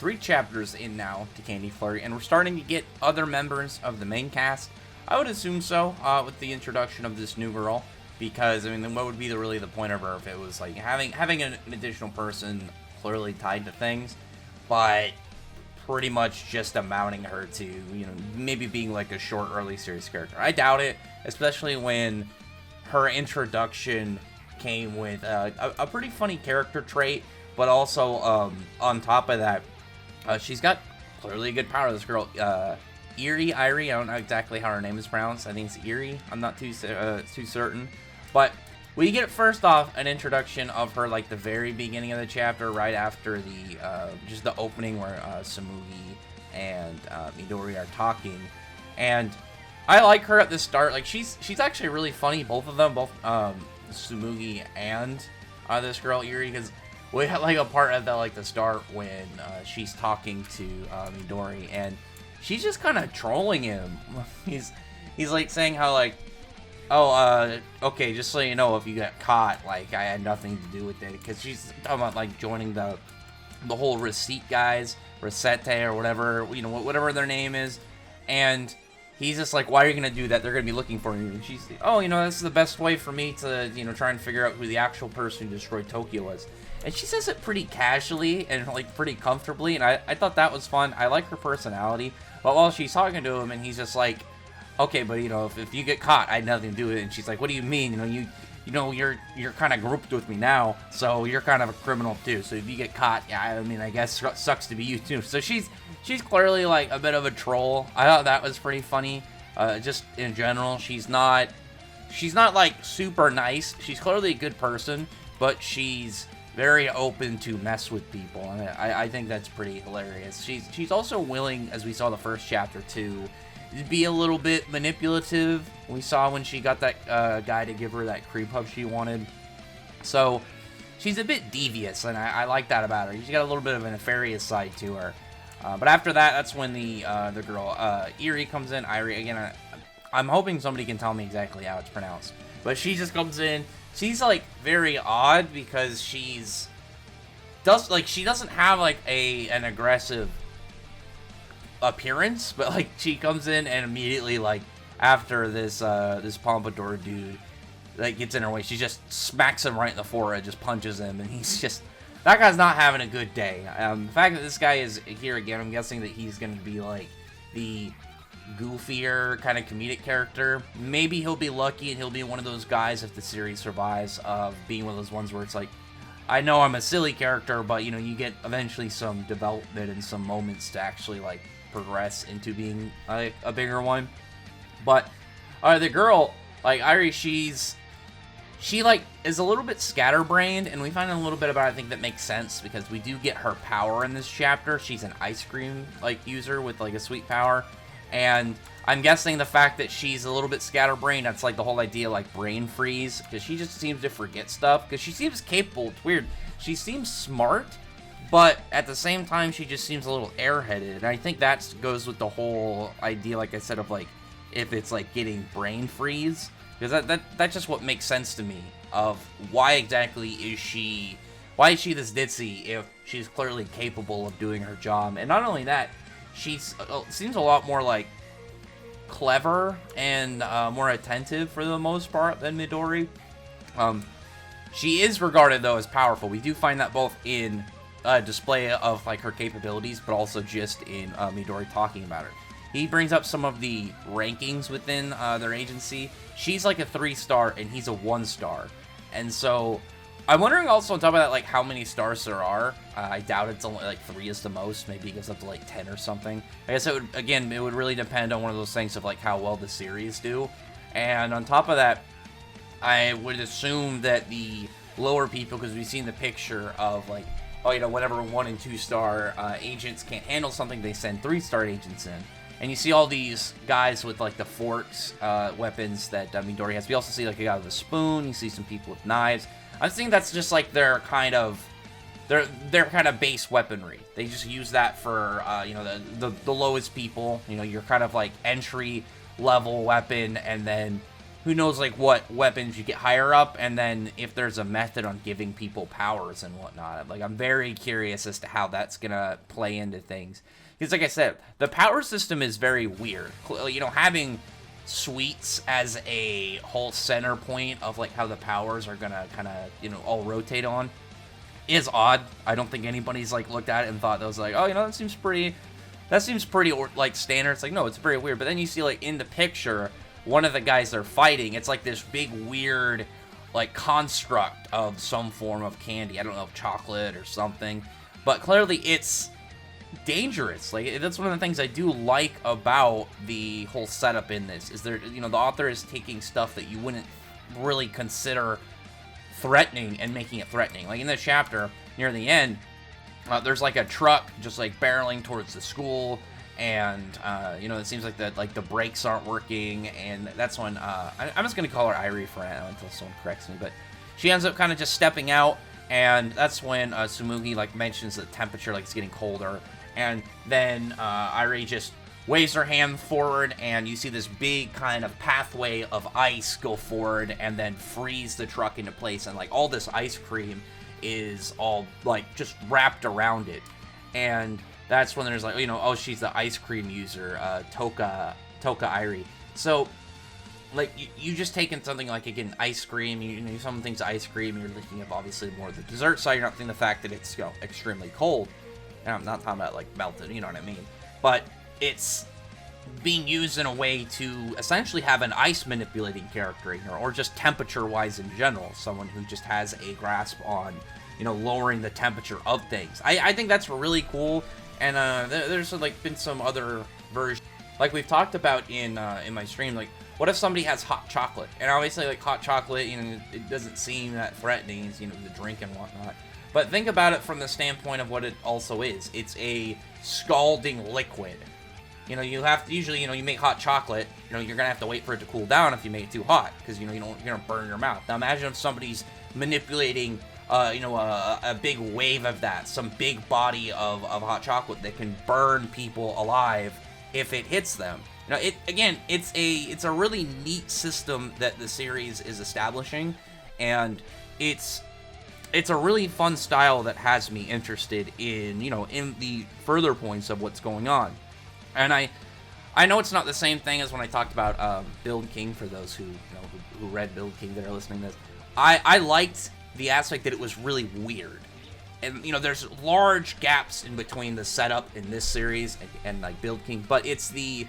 3 chapters in now to Candy Flurry, and we're starting to get other members of the main cast. I would assume so, with the introduction of this new girl, because, I mean, then what would be really the point of her if it was, like, having an additional person clearly tied to things, but pretty much just amounting her to, you know, maybe being, like, a short early series character. I doubt it, especially when her introduction came with a pretty funny character trait, but also, on top of that, she's got clearly a good power. This girl, Irie, I don't know exactly how her name is pronounced. I think it's Irie. I'm not too certain. But we get, first off, an introduction of her, like, the very beginning of the chapter, right after the, just the opening where, Tsumugi and, Midori are talking. And I like her at the start. Like, she's actually really funny, both of them, both, Tsumugi and, this girl, Irie, because we had, like, a part at the, like, the start when, she's talking to, Midori, and she's just kind of trolling him. He's like, saying how, like, oh, okay, just so you know, if you got caught, like, I had nothing to do with it, because she's talking about, like, joining the whole receipt guys, Recette, or whatever, you know, whatever their name is, and he's just like, why are you going to do that? They're going to be looking for you. And she's like, oh, you know, this is the best way for me to, you know, try and figure out who the actual person who destroyed Tokyo was. And she says it pretty casually and, like, pretty comfortably, and I thought that was fun. I like her personality. But while she's talking to him, and he's just like, okay, but, you know, if you get caught, I had nothing to do with it. And she's like, what do you mean? You know, you're kind of grouped with me now, so you're kind of a criminal too. So if you get caught, yeah, I mean, I guess it sucks to be you too. So she's clearly, like, a bit of a troll. I thought that was pretty funny. Just in general, she's not like super nice. She's clearly a good person, but she's very open to mess with people, and I think that's pretty hilarious. She's also willing, as we saw the first chapter, to be a little bit manipulative. We saw when she got that guy to give her that creep hug she wanted. So she's a bit devious, and I like that about her. She's got a little bit of a nefarious side to her. But after that, that's when the girl Irie comes in. Irie, again, I'm hoping somebody can tell me exactly how it's pronounced. But she just comes in. She's, like, very odd because she doesn't have, like, an aggressive appearance, but, like, she comes in and immediately, like, after this Pompadour dude, like, gets in her way, she just smacks him right in the forehead, just punches him, and he's just, that guy's not having a good day. The fact that this guy is here again, I'm guessing that he's going to be, like, the goofier kind of comedic character. Maybe he'll be lucky and he'll be one of those guys, if the series survives, of being one of those ones where it's like, I know I'm a silly character, but, you know, you get eventually some development and some moments to actually, like, progress into being a bigger one. But the girl, like, Irie, she like is a little bit scatterbrained, and we find a little bit about it, I think, that makes sense, because we do get her power in this chapter. She's an ice cream, like, user with, like, a sweet power. And I'm guessing the fact that she's a little bit scatterbrained, that's, like, the whole idea, like, brain freeze, because she just seems to forget stuff, because she seems capable. It's weird. She seems smart, but at the same time, she just seems a little airheaded. And I think that goes with the whole idea, like I said, of, like, if it's, like, getting brain freeze, because that's just what makes sense to me, of why exactly is she this ditzy if she's clearly capable of doing her job. And not only that, she seems a lot more, like, clever and more attentive for the most part than Midori. She is regarded, though, as powerful. We do find that both in display of, like, her capabilities, but also just in Midori talking about her. He brings up some of the rankings within their agency. She's, like, a 3-star, and he's a 1-star. And so I'm wondering also, on top of that, like, how many stars there are. I doubt it's only, like, 3 is the most. Maybe it goes up to, like, 10 or something. I guess it would really depend on one of those things of, like, how well the series do. And on top of that, I would assume that the lower people, because we've seen the picture of, like, oh, you know, whenever 1 and 2-star agents can't handle something, they send 3-star agents in. And you see all these guys with, like, the forks, weapons that Midori has. We also see, like, a guy with a spoon. You see some people with knives. I think that's just, like, their kind of base weaponry. They just use that for, you know, the lowest people. You know, your kind of, like, entry level weapon, and then who knows, like, what weapons you get higher up, and then if there's a method on giving people powers and whatnot. Like, I'm very curious as to how that's gonna play into things. Because, like I said, the power system is very weird. You know, having suites as a whole center point of, like, how the powers are gonna kind of, you know, all rotate on is odd. I don't think anybody's, like, looked at it and thought that was like, oh, you know, that seems pretty, like, standard. It's like, no, it's very weird. But then you see, like, in the picture, one of the guys they're fighting, it's like this big weird, like, construct of some form of candy. I don't know, chocolate or something. But clearly it's dangerous. Like, that's one of the things I do like about the whole setup in this, is there, you know, the author is taking stuff that you wouldn't really consider threatening and making it threatening. Like, in this chapter, near the end, there's, like, a truck just, like, barreling towards the school, and, you know, it seems like the brakes aren't working, and that's when, I'm just gonna call her Irie for now until someone corrects me, but she ends up kind of just stepping out, and that's when, Tsumugi, like, mentions the temperature, like, it's getting colder, and then, Irie just waves her hand forward, and you see this big kind of pathway of ice go forward, and then freeze the truck into place, and, like, all this ice cream is all, like, just wrapped around it, and that's when there's, like, you know, oh, she's the ice cream user, Toka Irie. So, like, you just taking something like, again, ice cream, you know, some things ice cream, you're thinking of, obviously, more of the dessert side, you're not thinking the fact that it's, you know, extremely cold. And I'm not talking about, like, melted, you know what I mean? But it's being used in a way to essentially have an ice manipulating character in here, or just temperature-wise in general, someone who just has a grasp on, you know, lowering the temperature of things. I think that's really cool. And there's, like, been some other versions, like we've talked about in my stream, like, what if somebody has hot chocolate? And obviously, like, hot chocolate, you know, it doesn't seem that threatening, you know, the drink and whatnot. But think about it from the standpoint of what it also is. It's a scalding liquid. You know, you have to, usually, you know, you make hot chocolate, you know, you're gonna have to wait for it to cool down if you make it too hot, because, you know, you're gonna burn your mouth. Now imagine if somebody's manipulating you know, a big wave of that, some big body of hot chocolate that can burn people alive if it hits them. You know, it's a really neat system that the series is establishing, and it's a really fun style that has me interested in, you know, in the further points of what's going on. And I know it's not the same thing as when I talked about Build King, for those who, you know, who read Build King that are listening to this. I liked the aspect that it was really weird, and, you know, there's large gaps in between the setup in this series and like Build King, but it's the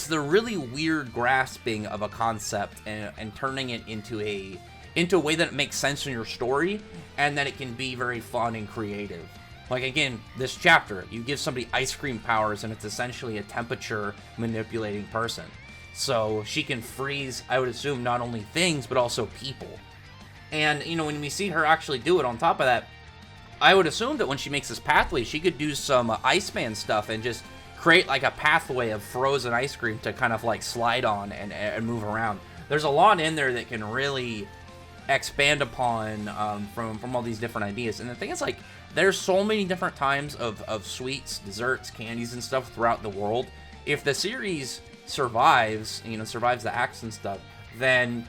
really weird grasping of a concept and turning it into a way that it makes sense in your story, and that it can be very fun and creative. Like, again, this chapter, you give somebody ice cream powers, and it's essentially a temperature manipulating person, so she can freeze, I would assume, not only things but also people. And, you know, when we see her actually do it, on top of that, I would assume that when she makes this pathway, she could do some Iceman stuff and just create, like, a pathway of frozen ice cream to kind of, like, slide on and move around. There's a lot in there that can really expand upon from all these different ideas. And the thing is, like, there's so many different types of sweets, desserts, candies, and stuff throughout the world. If the series survives, you know, survives the acts and stuff, then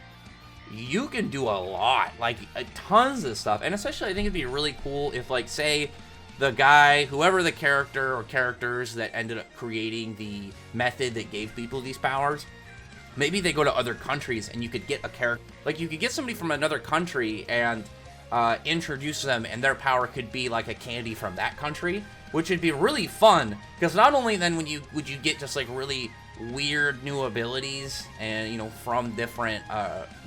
you can do a lot, like, tons of stuff. And especially, I think it'd be really cool if, like, say, the guy, whoever the character or characters that ended up creating the method that gave people these powers, maybe they go to other countries, and you could get a character, like, you could get somebody from another country and introduce them, and their power could be like a candy from that country, which would be really fun, because not only then would you get just, like, really weird new abilities, and, you know, from different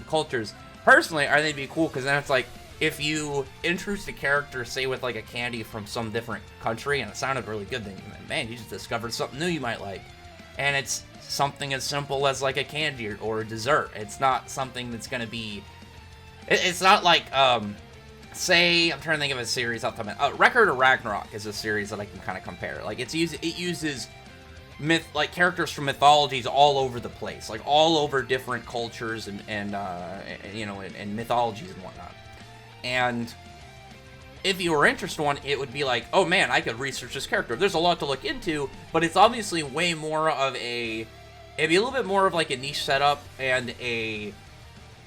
cultures. Personally, I think it'd be cool, because then it's like, if you introduce a character, say, with, like, a candy from some different country, and it sounded really good, then, man, you just discovered something new you might like. And it's something as simple as, like, a candy or a dessert. It's not something that's gonna be, it's not like, say, I'm trying to think of a series off the top of my head. Record of Ragnarok is a series that I can kind of compare. Like, it uses like, characters from mythologies all over the place, like, all over different cultures and you know, and mythologies and whatnot. And if you were interested in one, it would be like, oh man, I could research this character. There's a lot to look into, but it's obviously way more of it'd be a little bit more of, like, a niche setup and a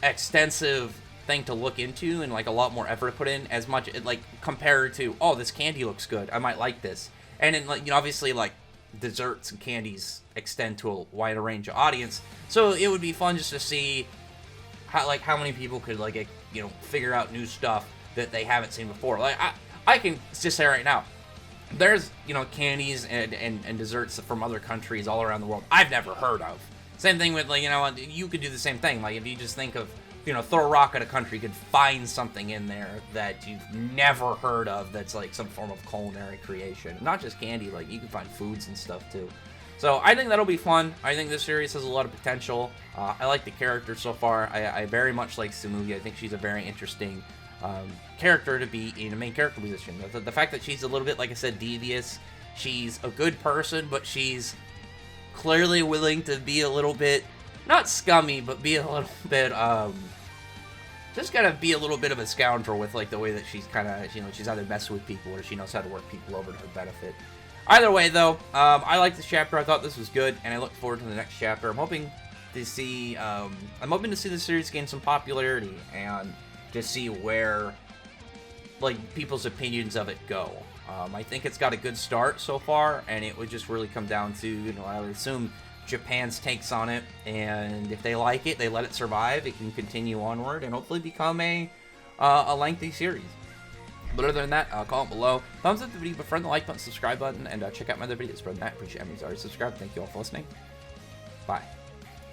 extensive thing to look into and like a lot more effort to put in, as much like compared to, oh, this candy looks good, I might like this. And then, like, you know, obviously, like, desserts and candies extend to a wider range of audience, so it would be fun just to see how many people could, like, you know, figure out new stuff that they haven't seen before. Like, I can just say right now, there's, you know, candies and desserts from other countries all around the world I've never heard of. Same thing with, like, you know, you could do the same thing. Like, if you just think of, you know, throw a rock at a country, you could find something in there that you've never heard of that's, like, some form of culinary creation. Not just candy, like, you can find foods and stuff, too. So, I think that'll be fun. I think this series has a lot of potential. I like the character so far. I very much like Tsumugi. I think she's a very interesting character to be in a main character position. The fact that she's a little bit, like I said, devious. She's a good person, but she's clearly willing to be a little bit, not scummy, but be a little bit, just kind of be a little bit of a scoundrel with, like, the way that she's kind of, you know, she's either messing with people or she knows how to work people over to her benefit. Either way, though, I like this chapter. I thought this was good, and I look forward to the next chapter. I'm hoping to see the series gain some popularity and just see where, like, people's opinions of it go. I think it's got a good start so far, and it would just really come down to, you know, I would assume Japan's takes on it, and if they like it, they let it survive, it can continue onward, and hopefully become a lengthy series. But other than that, comment below, thumbs up the video, befriend the like button, subscribe button, and check out my other videos. Other than that, appreciate everybody's already subscribed. Thank you all for listening. Bye.